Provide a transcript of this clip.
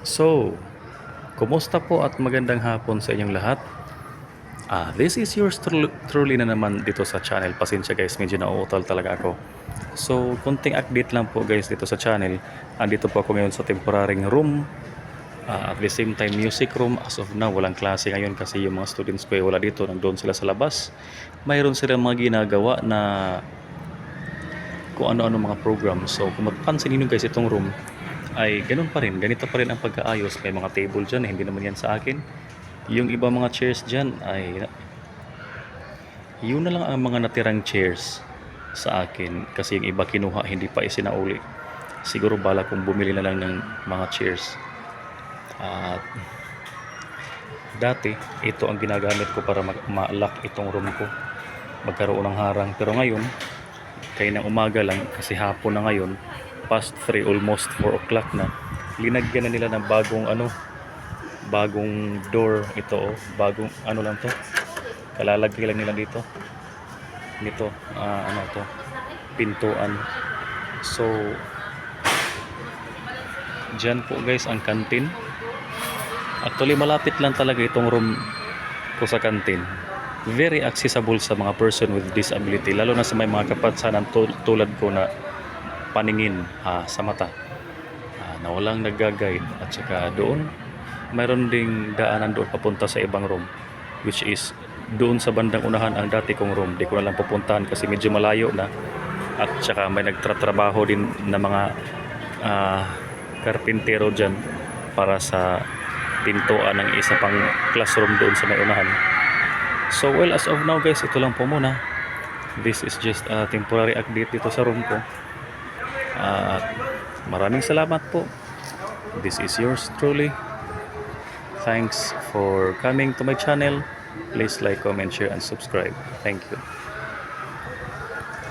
So, kumusta po at magandang hapon sa inyong lahat? This is yours truly na naman dito sa channel. Pasensya guys, medyo nauutal talaga ako. So, konting update lang po guys dito sa channel. Andito po ako ngayon sa temporaring room. At the same time, music room. As of now, walang klase ngayon kasi yung mga students ko ay wala dito. Nandun sila sa labas. Mayroon silang mga ginagawa na kung ano-ano mga program. So, kung mapapansin niyo guys itong room, ay ganun pa rin. Ganito pa rin ang pagkaayos. May mga table dyan, hindi naman yan sa akin. Yung iba mga chairs dyan ay yun na lang ang mga natirang chairs sa akin kasi yung iba kinuha hindi pa isinauli. Siguro bala kung bumili na lang ng mga chairs. At dati ito ang ginagamit ko para ma-lock itong room ko, magkaroon ng harang. Pero ngayon kaya ng umaga lang kasi hapon na ngayon, past 3, almost 4 o'clock na, linagyan na nila ng bagong door. Ito bagong ano lang to, kalalagay lang nila dito ano to, pintuan. So dyan po guys ang kantin. Actually malapit lang talaga itong room ko sa kantin. Very accessible sa mga person with disability, lalo na sa may mga kapansanan tulad ko na paningin sa mata, na walang nag-guide. At saka doon mayroon ding daanan doon papunta sa ibang room, which is doon sa bandang unahan ang dati kong room. Di ko na lang pupuntahan kasi medyo malayo na. At saka may nagtratrabaho din na mga karpintero dyan para sa pintuan ng isa pang classroom doon sa may unahan. So well, as of now guys, ito lang po muna. This is just a temporary update dito sa room ko. Maraming salamat po. This is yours truly. Thanks for coming to my channel. Please like, comment, share, and subscribe. Thank you.